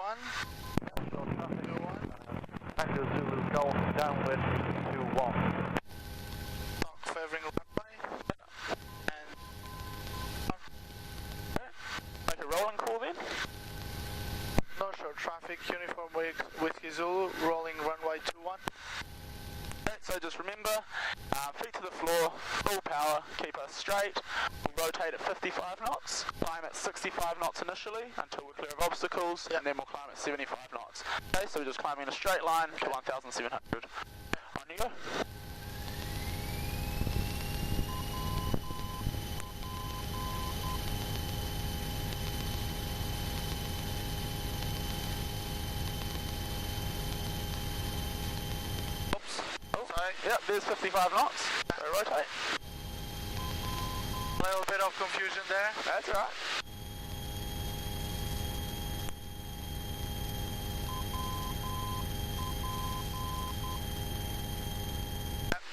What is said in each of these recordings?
21. Traffic 21. Tango Zulu Golf downwind 21. Talk favoring runway. And Make a rolling call then. no short traffic, uniform Whiskey Zulu, rolling runway 21. So just remember, feet to the floor, full power, keep us straight. We'll rotate at 55 knots, climb at 65 knots initially until we're clear of obstacles, and then we'll climb at 75 knots. Okay, so we're just climbing in a straight line to 1,700. On you go. Sorry. Yep, there's 55 knots. So rotate. A little bit of confusion there. That's right.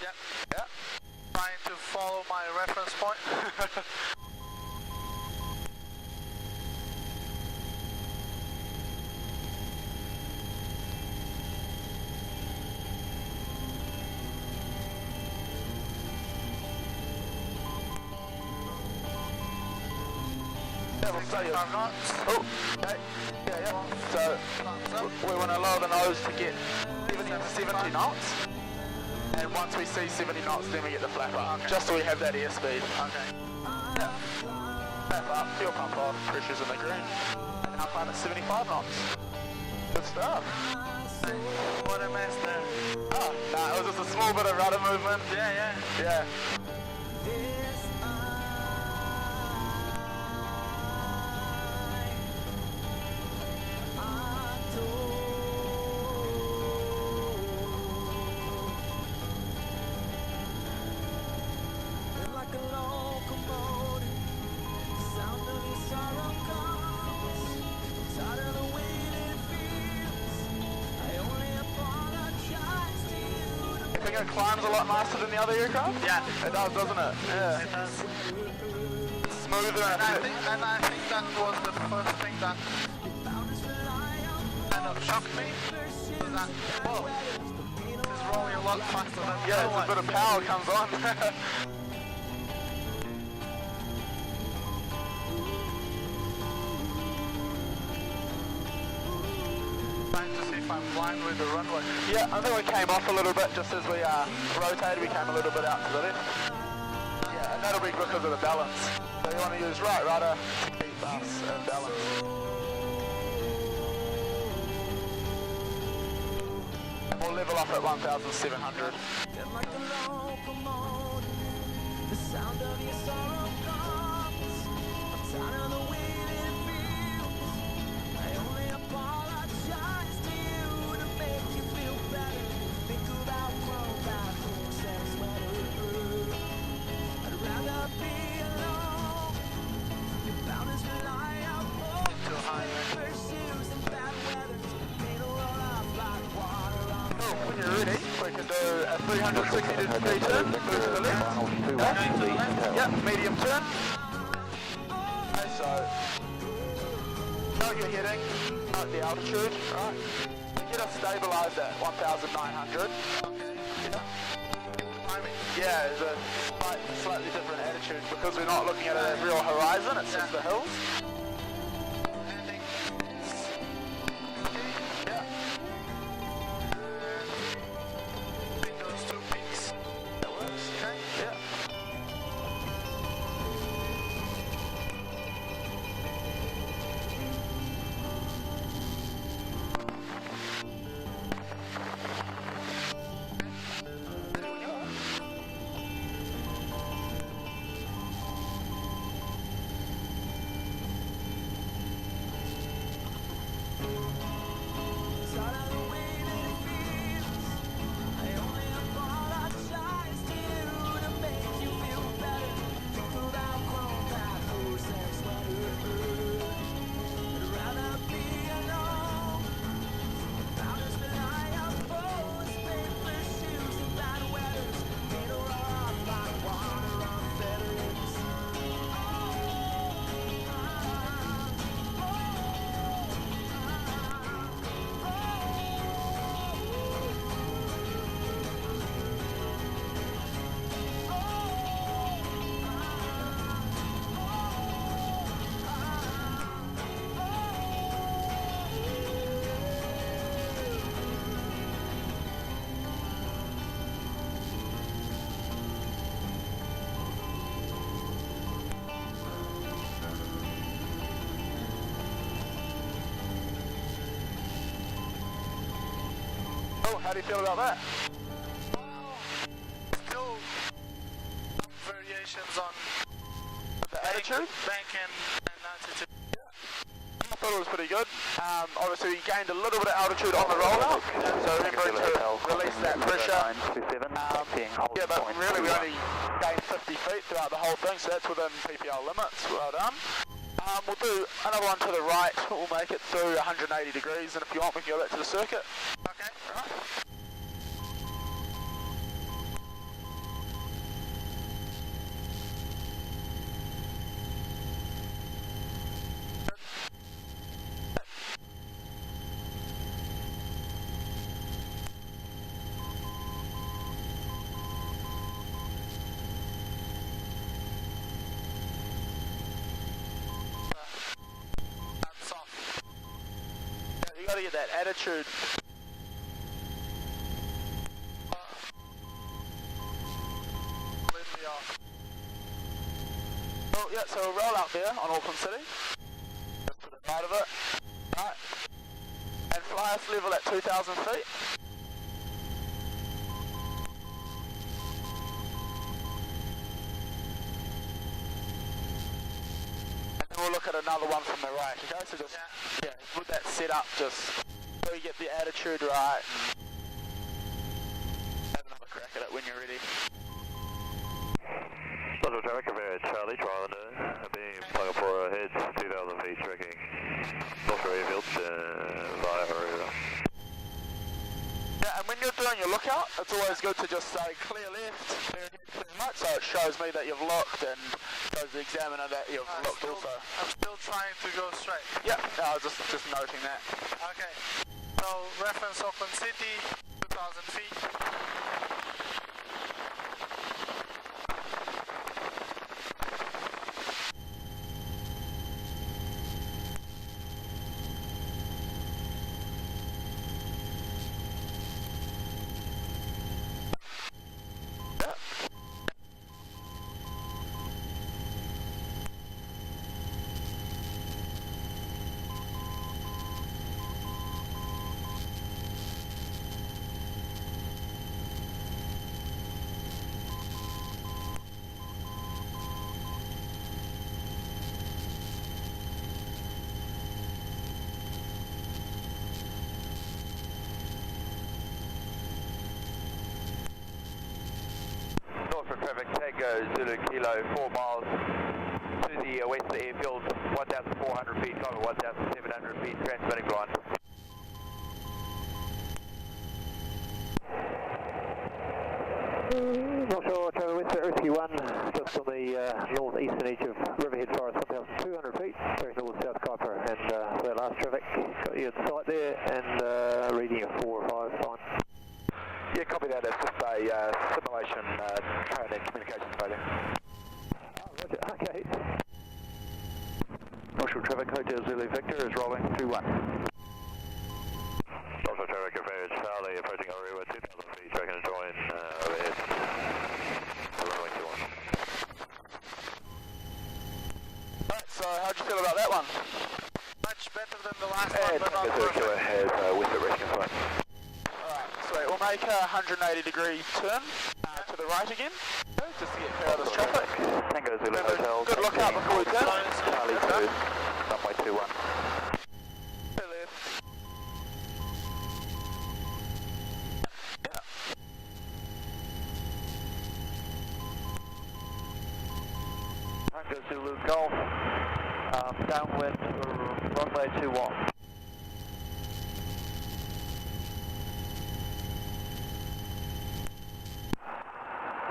Yep. Trying to follow my reference point. Yeah, we'll stay 65 knots. Oh, okay. Yeah. So we want to lower the nose to get 70 knots. And once we see 70 knots, then we get the flap up. Okay. Just so we have that airspeed. Okay. Yeah. Flap up, fuel pump on, pressure's in the green. And now climb at 75 knots. Good stuff. What a mess there. Oh, nah, it was just a small bit of rudder movement. Yeah. I think it climbs a lot nicer than the other aircraft. Yeah. It does, doesn't it? Yeah. It does. It's smoother And I think that was the first thing that kind of shocked me. Was that, whoa, it's rolling a lot faster than the other it's a one. bit of power comes on. Trying to see if I'm blind with the runway. Yeah, I think we came off a little bit just as we rotated. We came a little bit out to the left. Yeah, and that'll be because of the balance. So you want to use right rudder to keep us in balance. And we'll level off at 1,700. The sound of your sorrow comes. I'm tired of the way that it feels. I only apologize to you to make you feel better. Think about clothes and sweater. I'd rather be alone. Your boundaries rely on Too high, right? pursuits and bad weather. Paint a roll up like water on Cool, when you're ready, we can do a 360 degree turn, move to the left. Yep, medium turn. Okay, so note your heading, note the altitude, right? Get us stabilised at 1,900. Yeah, it's a slightly different attitude because we're not looking at a real horizon, it's just the hills. Landing. Yeah. Between those two peaks. That works. Okay. Yeah. There we go. How do you feel about that? Well, still some variations on The attitude? bank and altitude. I thought it was pretty good. Obviously we gained a little bit of altitude on the rollout, so remembering to release that pressure. Yeah, but really we only gained 50 feet throughout the whole thing, so that's within PPL limits. Well done. We'll do another one to the right. We'll make it through 180 degrees, and if you want we can go back to the circuit. Okay. Alright. That's off. Yeah, you gotta get that attitude. Completely off. Oh yeah, so we'll roll out there on Auckland City. Just to the right of it. Right. And fly us level at 2,000 feet. And then we'll look at another one from the right, okay? So just, yeah, with that set up, just so you get the attitude right and have another crack at it when you're ready. Central traffic, conveyor Charlie, trial and being plug up for heads 2,000 feet, tracking North Shore Airfield via Aurora. Yeah, and when you're doing your lookout, it's always good to just say clear left, clear ahead, clear right, so it shows me that you've looked and shows the examiner that you've looked also. I'm still trying to go straight. Yeah, I was just noting that. Okay. So reference Auckland City, 2,000 feet. Norfolk traffic, Tango Zulu Kilo, 4 miles to the west of the airfield, 1,400 feet, cover 1,700 feet, transmitting blind. Not sure, traffic west at Rescue 1, just on the northeastern edge of Riverhead Forest, 1,200 feet, very north south Kuiper, and for that last traffic, got you in sight there, and reading a 4 or 5, fine. Yeah, copy that. It's just a simulation train and communications failure. Oh, roger. Okay. North Shore traffic, Hotel Zulu Victor is rolling 2-1. North Shore traffic, conveyor Charlie approaching Aurora, 2,000 feet, tracking to join overhead. Rolling 2-1. Alright, so how'd you feel about that one? Much better than the last And one, but not Tango Zulu perfect. has west at Rescue 1. Alright, sweet. We'll make a 180 degree turn to the right again, okay, just to get clear of this traffic. Tango Zulu Remember, Hotel. good look out before we turn. Charlie 2, runway 21. Clear left. Yeah. Tango Zulu Golf, downwind, runway 21.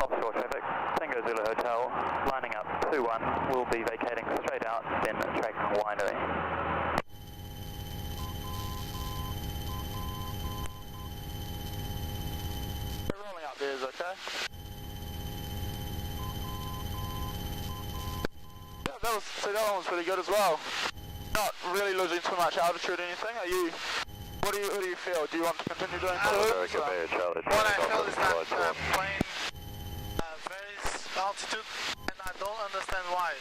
Offshore traffic, Tango Zulu Hotel, lining up 2-1, will be vacating straight out, then tracking winery. Rolling out there is okay. Yeah, that one was pretty good as well. Not really losing too much altitude or anything. What do you feel? Do you want to continue doing two? What I feel is that plane varies altitude, and I don't understand why.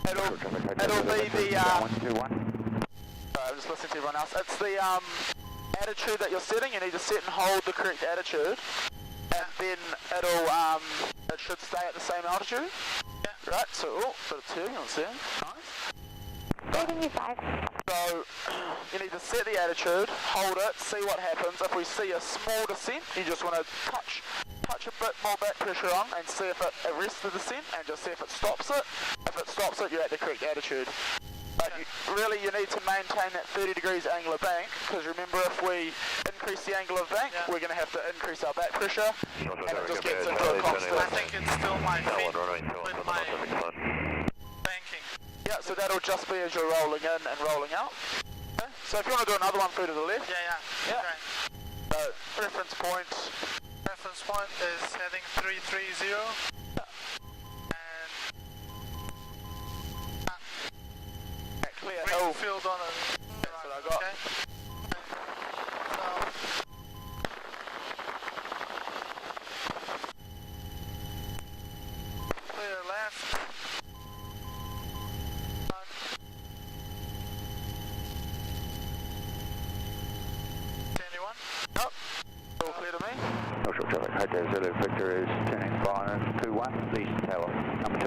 It'll be the sorry, I'm just listening to everyone else. It's the attitude that you're setting, you need to set and hold the correct attitude, and then it should stay at the same altitude. Yeah. Right, so, bit of turbulence there, nice. Building you 5. So, you need to set the attitude, hold it, see what happens. If we see a small descent, you just want to touch a bit more back pressure on and see if it arrests the descent, and just see if it stops it. If it stops it, you're at the correct attitude. But you need to maintain that 30 degrees angle of bank, because remember, if we increase the angle of bank, we're going to have to increase our back pressure, and it just gets into a constant. I think it's still my feet with my banking. Yeah, so that'll just be as you're rolling in and rolling out. Okay. So if you want to do another one through to the left. Yeah. Okay. So reference point. Reference point is heading 330. Clear Green field on it. That's what I got. Okay. So, clear left. Anyone? Nope. All clear to me. Offshore traffic, Hotel Zulu, Victor is turning final 2-1, least tower, number 2.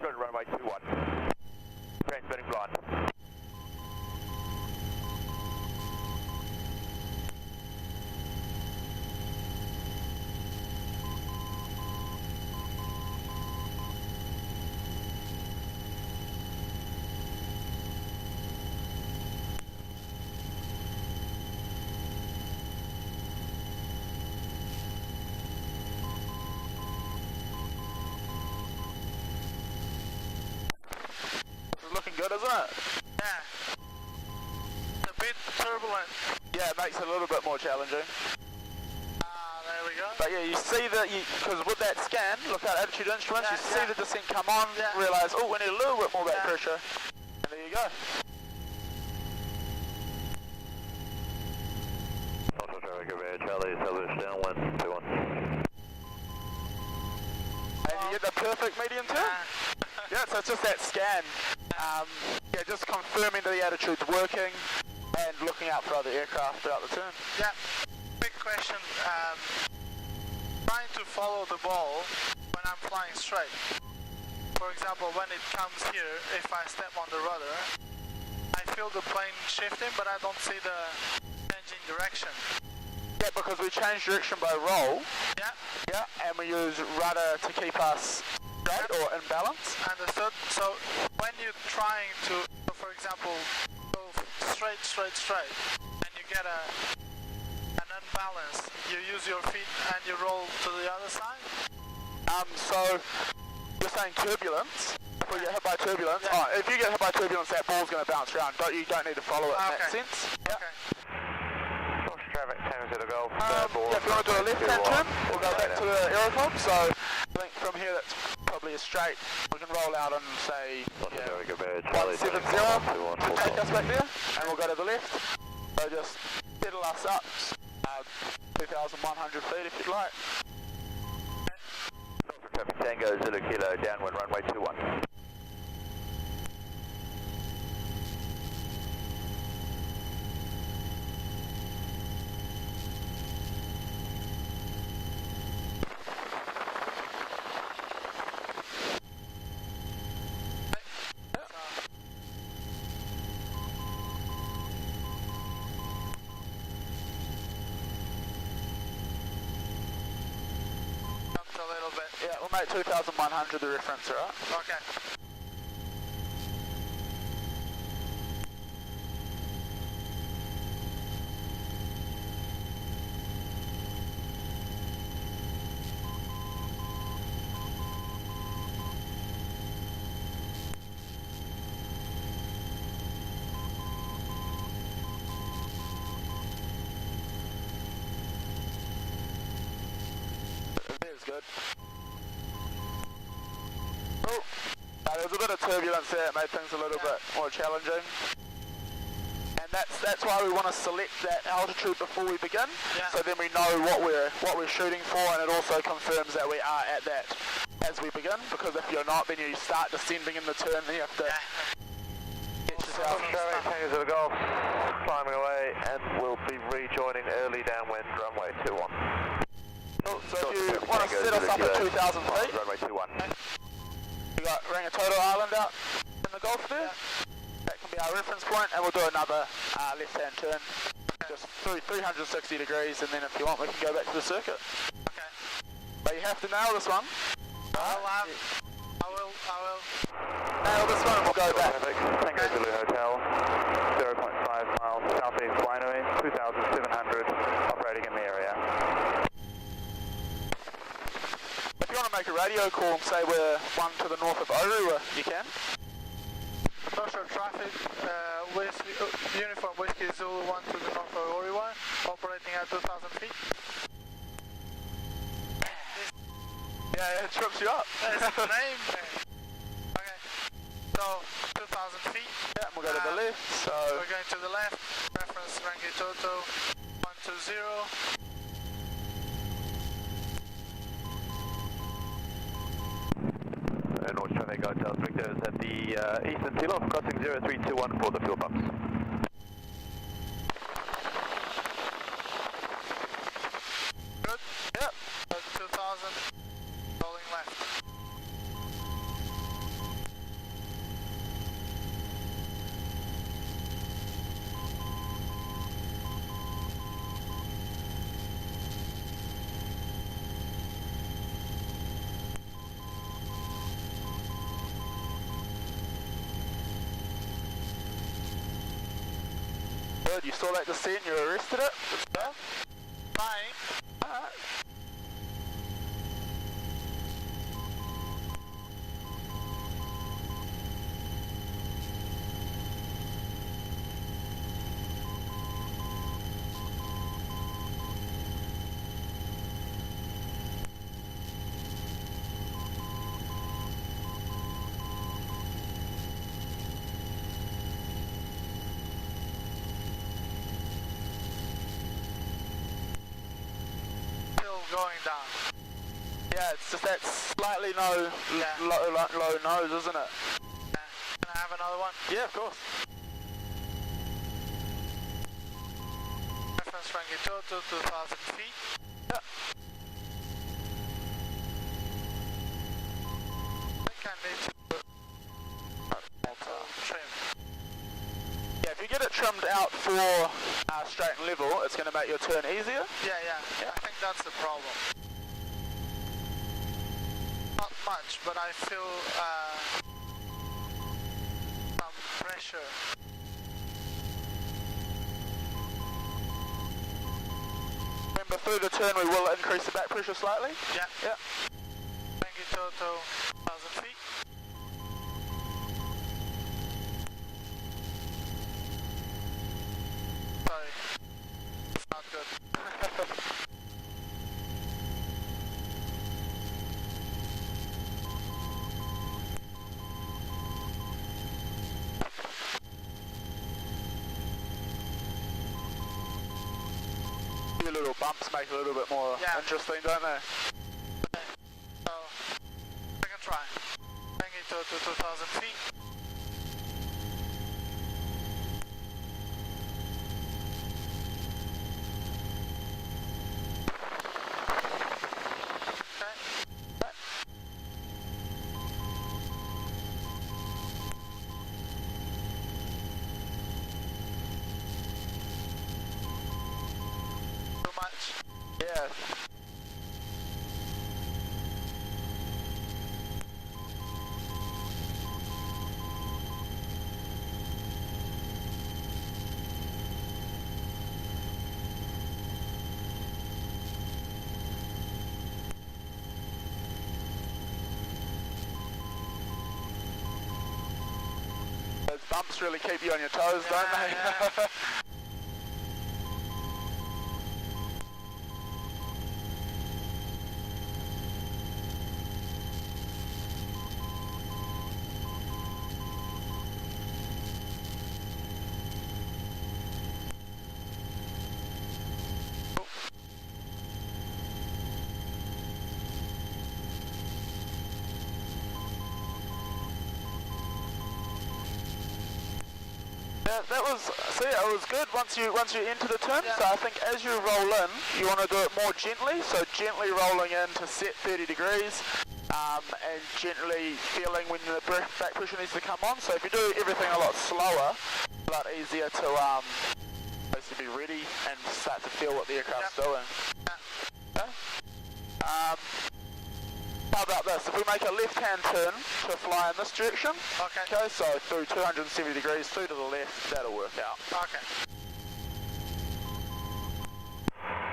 Good, runway 21. Transmitting blind. Good, isn't it? Yeah. It's a bit turbulent. Yeah, it makes it a little bit more challenging. There we go. But yeah, you see that, because with that scan, look at attitude instruments, you see the descent come on, realise, oh, we need a little bit more back pressure, and there you go. Offshore traffic, over Charlie, establish downwind, 2-1. And you get the perfect medium turn. Yeah, so it's just that scan. Just confirming that the attitude's working and looking out for other aircraft throughout the turn. Yeah. Big question. Trying to follow the ball when I'm flying straight. For example, when it comes here, if I step on the rudder, I feel the plane shifting, but I don't see the changing direction. Yeah, because we change direction by roll. Yeah. Yeah, and we use rudder to keep us straight or in balance. Understood. So when you're trying to, for example, go straight, and you get an unbalance, you use your feet and you roll to the other side? So you're saying turbulence. If we get hit by turbulence, if you get hit by turbulence, that ball's going to bounce around. You don't need to follow it in that sense. Yeah. Okay. Traffic, Tango Zulu Golf, if you want to do a left-hand turn, we'll go back to the aerocom. So I think from here that's probably a straight. We can roll out and say 170 to take us back there, and we'll go to the left. So just settle us up 2,100 feet if you'd like. Traffic, Tango Zulu Kilo, downwind, runway 21. A little bit. Yeah, we'll make 2,100 the reference, alright? Okay. Good. Oh, there was a bit of turbulence there. It made things a little bit more challenging. And that's why we want to select that altitude before we begin, so then we know what we're shooting for, and it also confirms that we are at that as we begin. Because if you're not, then you start descending in the turn, then you have to get Traffic, Tango Zulu Golf, climbing away, and we'll be rejoining early downwind, runway 21. Cool. So if you want to set us up at 2,000 feet, runway 21. you got Rangitoto Island out in the Gulf there. That can be our reference point, and we'll do another left-hand turn, just through 360 degrees, and then if you want, we can go back to the circuit. Okay. But you have to nail this one. I will. Nail this one, and we'll go back. Tango Zulu Hotel, 0.5 miles southeast Wainui, 2,700, operating in the area. If you want to make a radio call and say we're one to the north of Orewa, you can. Social traffic, Uniform Whiskey Zulu 1 to the north of Orewa, operating at 2,000 feet. Yeah, it trips you up. That's the name, man. Okay, so 2,000 feet. Yeah, we'll go to the left, so... We're going to the left, reference Rangitoto 120. North traffic, Hotel Victor is at the eastern seal off, crossing 0321 for the fuel pumps. Good? Yep. 2,000, rolling left. Good, you saw that descent, you arrested it. Good stuff. Fine. Alright. Going down. Yeah, it's just that slightly low nose, isn't it? Can I have another one? Yeah, of course. Reference Rangitoto 2,000 feet. Yep. I think I need to trim. Yeah, if you get it trimmed out for straight and level, it's going to make your turn easier. Yeah. I think that's the problem. Not much, but I feel some pressure. Remember, through the turn we will increase the back pressure slightly. Yeah. Yeah. Rangitoto 1,000 feet. Sorry. It's not good. Few little bumps make it a little bit more interesting, don't they? Okay. So, second try. Rangitoto 2,000 feet. Yeah. Those bumps really keep you on your toes, don't they? Yeah. Yeah, that was, see, it was good once you enter the turn. Yeah. So I think as you roll in, you want to do it more gently. So gently rolling in to set 30 degrees, and gently feeling when the back pressure needs to come on. So if you do everything a lot slower, a lot easier to basically be ready and start to feel what the aircraft's doing. Yeah. Okay? How about this? If we make a left-hand turn to fly in this direction, Okay. so through 270 degrees, through to the left, that'll work out. Okay.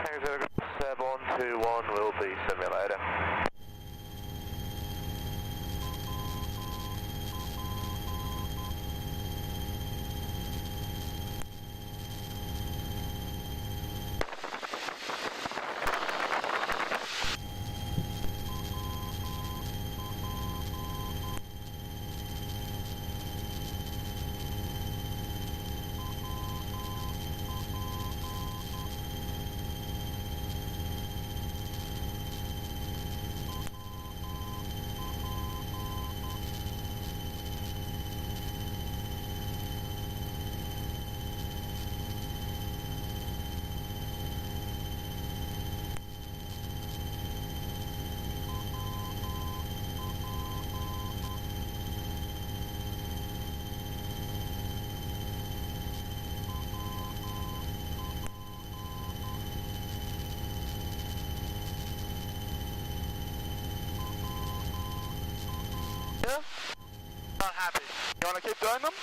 Tango 721 will be simulator. Yeah? Not happy. You want to keep doing them?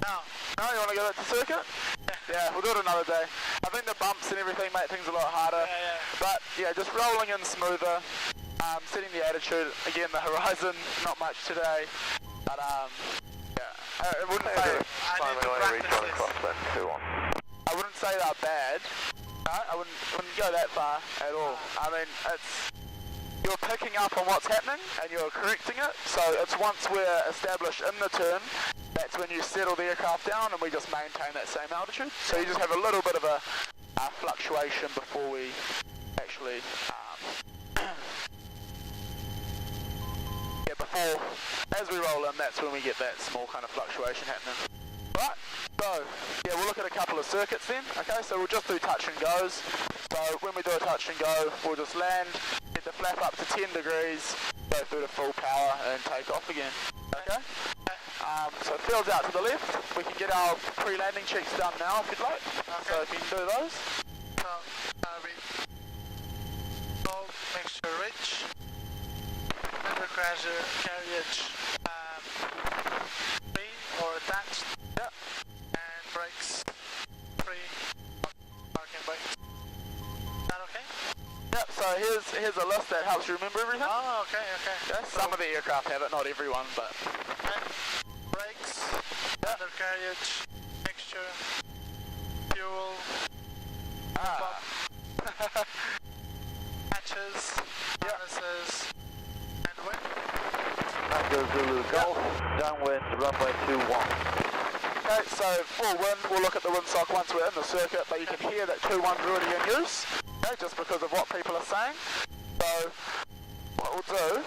No. No, you want to go back to circuit? Yeah, we'll do it another day. I think the bumps and everything make things a lot harder. Yeah. But yeah, just rolling in smoother, setting the attitude. Again, the horizon, not much today. But yeah, I wouldn't say I need to practice this. I wouldn't say they're bad. No, I wouldn't go that far at all. I mean, you're picking up on what's happening and you're correcting it. So it's once we're established in the turn, that's when you settle the aircraft down and we just maintain that same altitude. So you just have a little bit of a fluctuation before we actually, before, as we roll in, that's when we get that small kind of fluctuation happening. Right, so, yeah, we'll look at a couple of circuits then, okay, so we'll just do touch and goes. So when we do a touch and go, we'll just land, get the flap up to 10 degrees, go through to full power and take off again, okay? So it fields out to the left. We can get our pre-landing checks done now if you'd like. Okay. So if you can do those. So, we low mixture rich, undercrasher carriage free or attached, Yep. and brakes free, parking brakes. Is that okay? Yep, so here's a list that helps you remember everything. Oh, okay. Yeah, some of the aircraft have it, not everyone, but... Okay. Brakes, undercarriage, mixture, fuel, hatches, harnesses, and wind. Tango Zulu Golf, downwind runway 21. Okay, so full wind, we'll look at the windsock once we're in the circuit, but you can hear that 2-1's already in use, okay, just because of what people are saying. So, what we'll do,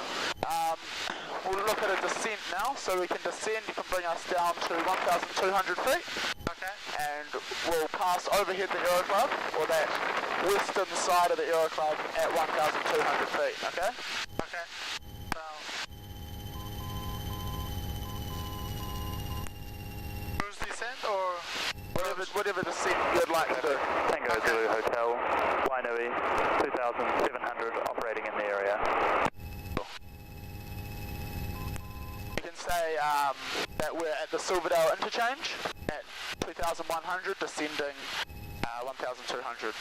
we'll look at a descent now, so we can descend, you can bring us down to 1,200 feet. Okay. And we'll pass overhead the Aero Club, or that western side of the Aero Club at 1,200 feet, okay? Okay. So, cruise descent or Whatever descent you'd like to do. Tango Zulu Hotel, Wainui, 2,700 operating in the area. You can say that we're at the Silverdale interchange at 2,100, descending 1,200.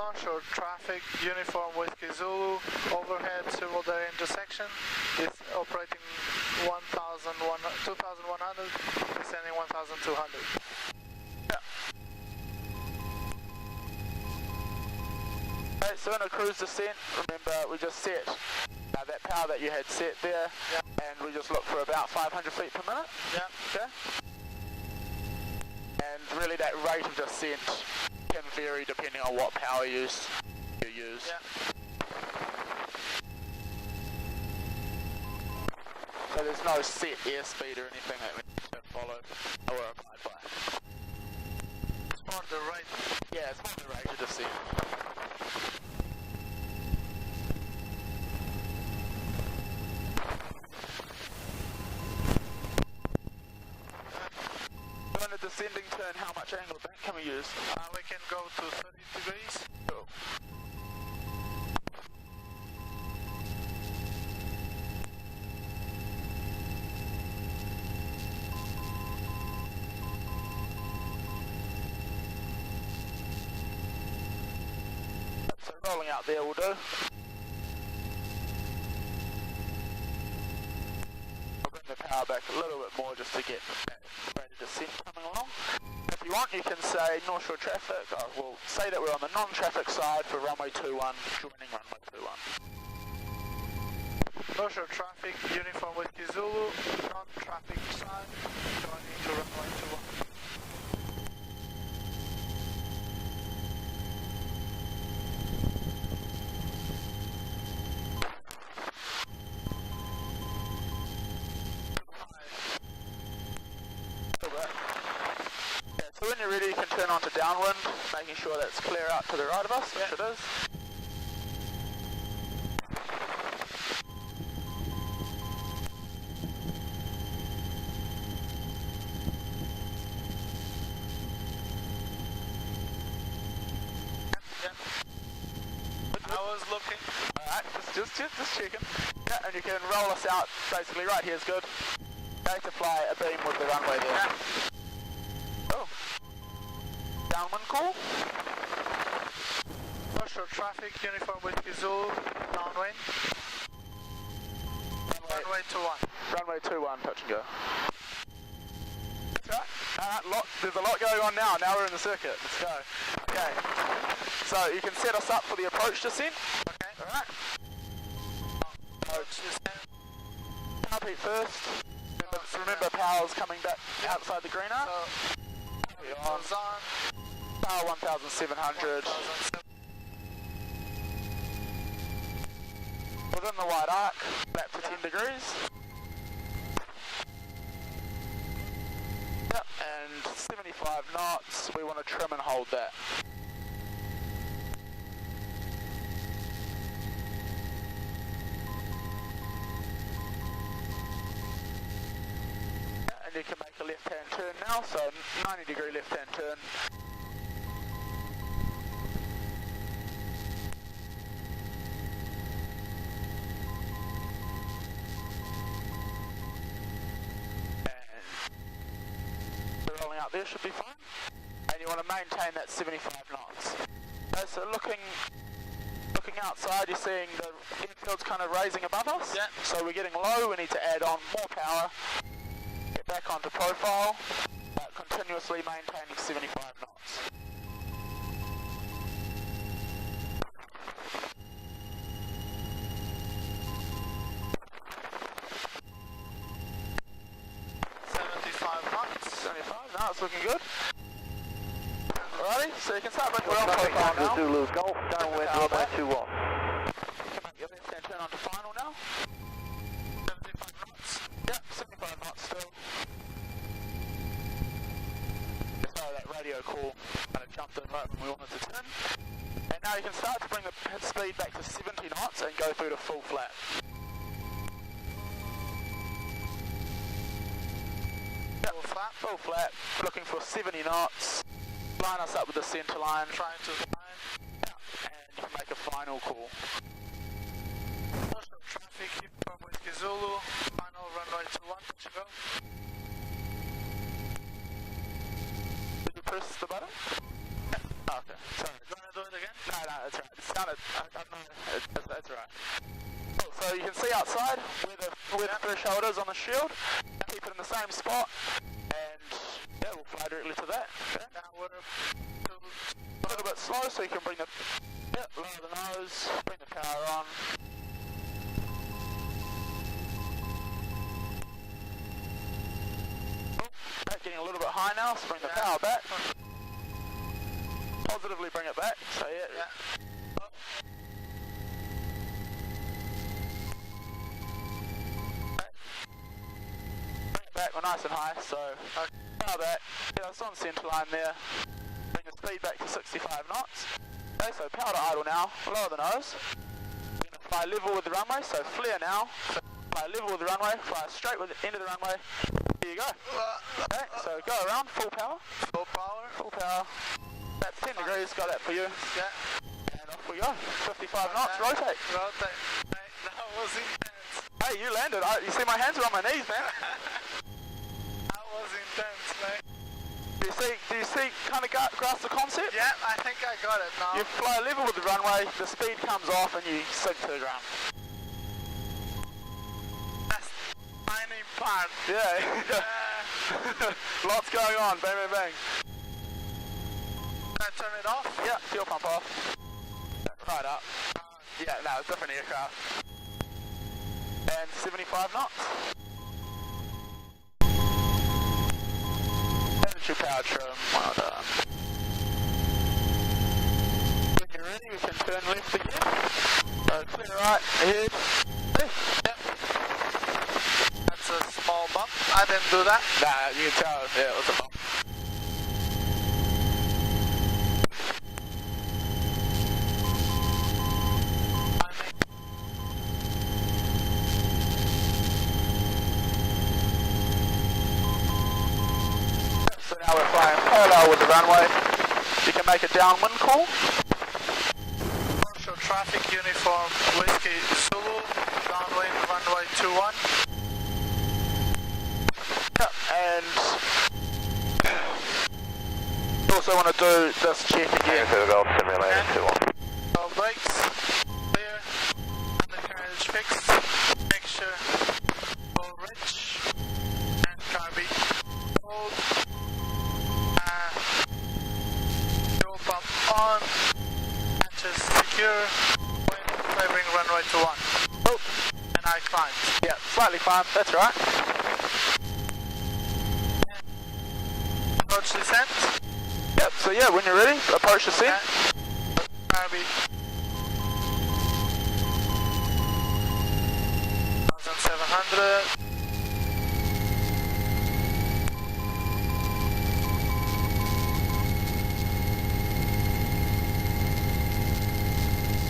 launch or traffic uniform Whiskey Zulu overhead Silverdale intersection is operating 2,100, descending 1,200. Okay, so in a cruise descent, remember we just set that power that you had set there, and we just look for about 500 feet per minute. Yeah. Okay. And really that rate of descent can vary depending on what power use you use. Yeah. So there's no set airspeed or anything that we need to follow or abide by. It's more the right. Yeah, it's more the rate of descent. On a descending turn, how much angle of bank can we use? We can go to 30 degrees. Cool. So rolling out there will do. I'll bring the power back a little bit more just to get that rate of descent coming along. If you want, you can say North Shore traffic. We'll say that we're on the non-traffic side for runway 21, joining runway 21. North Shore traffic, uniform Whiskey Zulu, non-traffic side, joining to runway 21. So when you're ready, you can turn on to downwind, making sure that's clear out to the right of us, which it is. I was looking. Alright, just checking. Yeah, and you can roll us out, basically right here's good. Going to fly a beam with the runway there. Yeah. Oh. Downwind call. North Shore traffic, uniform Whiskey Zulu, downwind. Runway 21. Runway 21, touch and go. That's right. There's a lot going on now. Now we're in the circuit. Let's go. Okay. So you can set us up for the approach descent. Okay. Alright. Approach descent. Power peak first. Remember power's coming back outside the green arc. So, goes on. Power 1700. 1007. Within the wide arc, lap to 10 degrees. Yep, and 75 knots. We want to trim and hold that. And you can make a left-hand turn now, so 90-degree left-hand turn. Rolling out there should be fine, and you want to maintain that 75 knots. Okay, so looking outside, you're seeing the infield's kind of raising above us. Yeah. So we're getting low. We need to add on more power. Get back onto profile, continuously maintaining 75 knots. Now it's looking good. Alrighty, so you can start bringing it on profile now. Zulu Golf, downwind, runway 21. You can make your left-hand turn onto final now. 75 knots. Yep, 75 knots still. Sorry, that radio call kind of jumped in right when we wanted to turn. And now you can start to bring the speed back to 70 knots and go through to full flat. Full flat, looking for 70 knots, line us up with the centre line, Trying to find. and you can make a final call. North Shore traffic, uniform Whiskey Zulu, final runway 21, touch and go. Did you press the button? Yeah. Oh, okay, sorry. You want to do it again? No, that's right. It's done it. That's right. Cool. So you can see outside where the threshold is on the shield. Keep it in the same spot, and yeah, we'll fly directly to that. Okay. Now we're A little bit slow, so you can bring the lower the nose, bring the power on. Oh, getting a little bit high now, so bring the power back. Positively bring it back. So yeah. back, we're nice and high, so power back, get us on centre line there, bring the speed back to 65 knots. Okay, so power to idle now, lower the nose. We're going to fly level with the runway, so flare now, fly level with the runway, fly straight with the end of the runway. Here you go. Okay, so go around, full power. Full power. Full power. That's 10 degrees, got that for you. Yeah. And off we go. 55 knots, rotate. Rotate. Mate, that was intense. Hey, you landed. You see my hands are on my knees, man. That was intense, mate. Do you see, kind of grasp the concept? Yeah, I think I got it now. You fly level with the runway, the speed comes off and you sink to the ground. That's tiny part. Yeah. Lots going on, bang, bang, bang. Can I turn it off? Yeah, fuel pump off. Right up. Yeah, no, it's different aircraft. And 75 knots. Energy power trim, well done. When you're ready, we can turn left again. So clear right, ahead. Yep. That's a small bump. I didn't do that. Nah, you can tell, yeah, it was a bump. So now we're flying parallel with the runway. You can make a downwind call. Commercial traffic uniform Whiskey Zulu, downwind runway 21. Yeah, and you also want to do this check again. Golf simulator 2-1. All brakes, clear, undercarriage fixed, mixture, full rich, and carby hold, fuel pump on, hatches secure, wind favoring runway 21. Oh, And I climbed. yeah, slightly climbed, that's right. Approach descent. Yep, so yeah, when you're ready, approach the scene. Carby. 1700.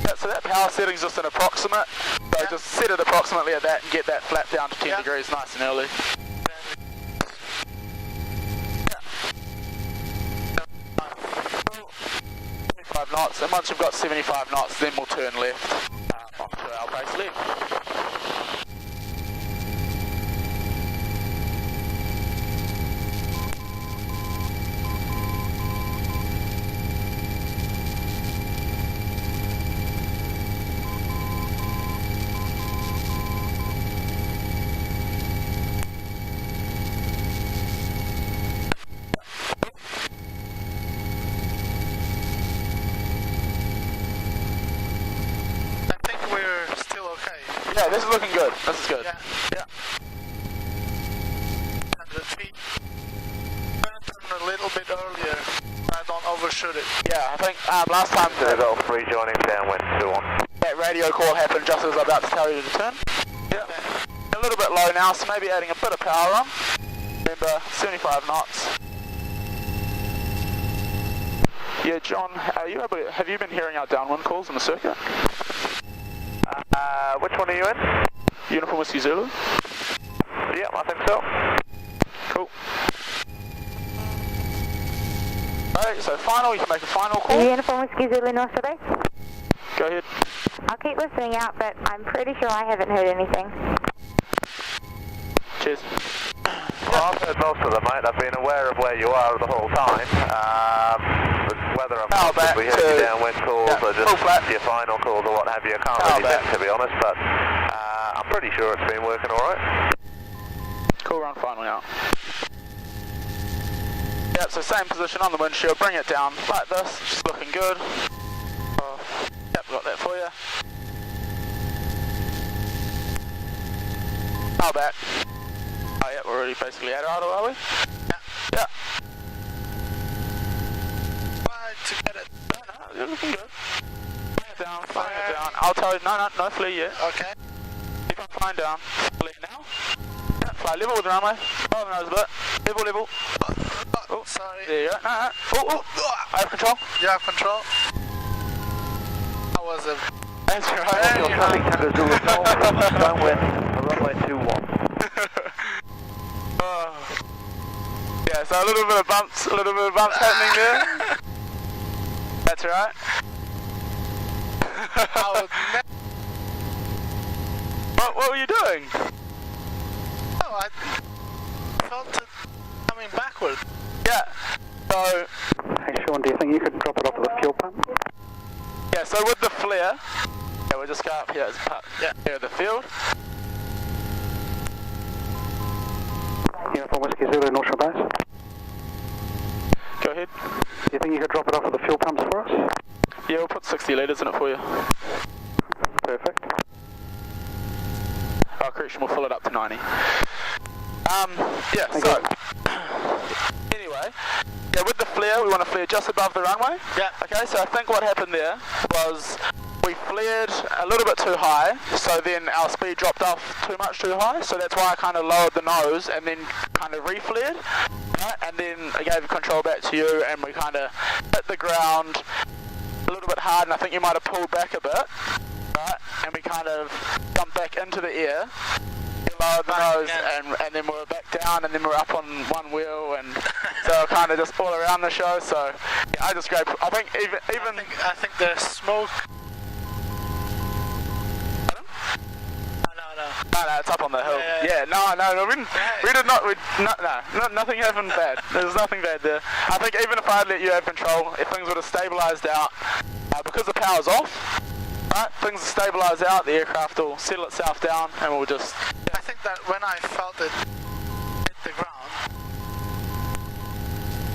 Yeah, so that power setting is just an approximate. So just set it approximately at that and get that flap down to 10 degrees nice and early. 75 knots, and once you've got 75 knots, then we'll turn left onto our base left. I think we're still okay. Yeah, this is looking good. This is good. Yeah. Yeah. 100 feet. I'm gonna turn a little bit earlier. I don't overshoot it. Yeah, I think last time Golf 3 joining downwind 2-1. that radio call happened just as I was about to tell you to turn. Yeah. A little bit low now, so maybe adding a bit of power on. Remember, 75 knots. Yeah, John, are you able to, have you been hearing our downwind calls on the circuit? Which one are you in? Uniform Whiskey Zulu? Yeah, I think so. Cool. Alright, so final, you can make a final call. Uniform Whiskey Zulu North for base. Go ahead. I'll keep listening out, but I'm pretty sure I haven't heard anything. Cheers. Well, I've heard most of them, mate. I've been aware of where you are the whole time. Whether I'm possibly hearing your downwind calls or just your final calls or what have you, I can't really think, to be honest, but I'm pretty sure it's been working alright. Cool, run final now. Yep, so same position on the windshield, bring it down like this, just looking good. Yep, got that for you. How back? Oh yeah, we're already basically at idle, are we? Yeah. Yeah. Try to get it. No, you're looking good. Flying it down, flying it down. I'll tell you, no flea yet. Okay. Keep on flying down. Flea now. Yeah, fly level with the runway. Oh, the nose a bit. Level. Oh, sorry. There you go. No. Oh, I have control. You have control. That was a... That's right. Your traffic Tango Zulu Golf, downwind, runway 21. Yeah, so a little bit of bumps happening there. That's right. What were you doing? Oh, I felt it coming backward. Yeah. So. Hey Sean, do you think you could drop it off of the fuel pump? Yeah. So with the flare, yeah, we'll just go up here. Yeah. Here at the field. Uniform Whiskey Zulu, North Shore Base. Go ahead. Do you think you could drop it off of the fuel pumps for us? Yeah, we'll put 60 litres in it for you. Perfect. Our correction will fill it up to 90. Yeah, Thank so... you. Anyway, yeah, with the flare, we want to flare just above the runway. Yeah. Okay, so I think what happened there was we flared a little bit too high, so then our speed dropped off too high, so that's why I kind of lowered the nose and then kind of re-flared. Right? And then I gave control back to you and we kind of hit the ground a little bit hard, and I think you might have pulled back a bit, right? And we kind of jumped back into the air, lowered the nose, and then we were back down, and then we were up on one wheel, and so kind of just all around the show. So yeah, I just grabbed. I think even I think the smoke. No, it's up on the hill. Yeah, no, we did not. Nothing happened bad. There's nothing bad there. I think even if I had let you have control, if things would have stabilised out, because the power's off, right? Things will stabilise out. The aircraft will settle itself down, and we'll just. I think that when I felt it hit the ground,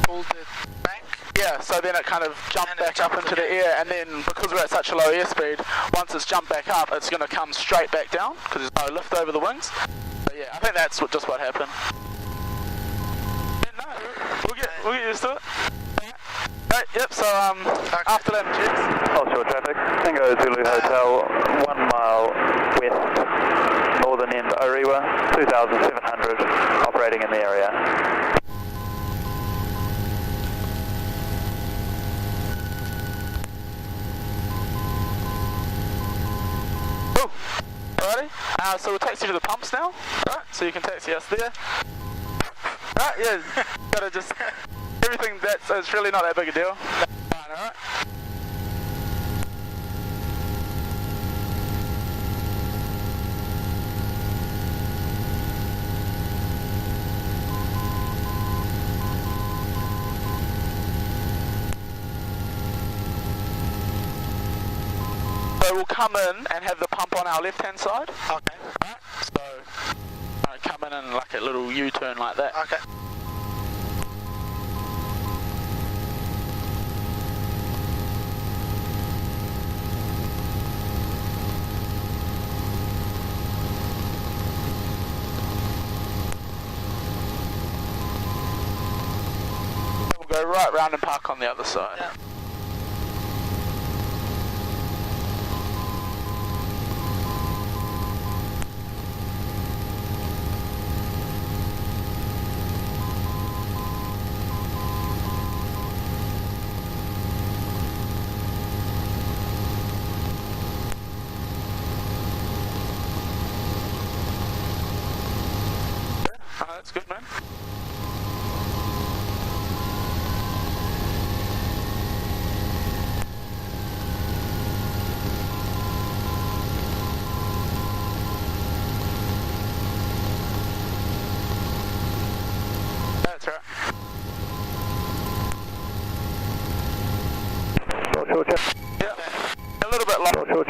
pulled it back. Yeah, so then it kind of jumped back up into the air, and then because we're at such a low airspeed, once it's jumped back up, it's going to come straight back down because there's no lift over the wings. So yeah, I think that's just what happened. Yeah, no, we'll get used to it. Right, yep. So after that, checks. Offshore traffic, Tango Zulu Hotel, 1 mile west, northern end Orewa, 2,700, operating in the area. Alrighty, so we'll taxi to the pumps now, right? So you can taxi us there. Right, yeah, gotta just, everything it's really not that big a deal. Alright. So we'll come in and have the pump on our left-hand side. Okay. Right? So come in and like a little U-turn like that. Okay. We'll go right round and park on the other side. Yeah. That's good, man. That's right. Short traffic. Yeah. A little bit low. Short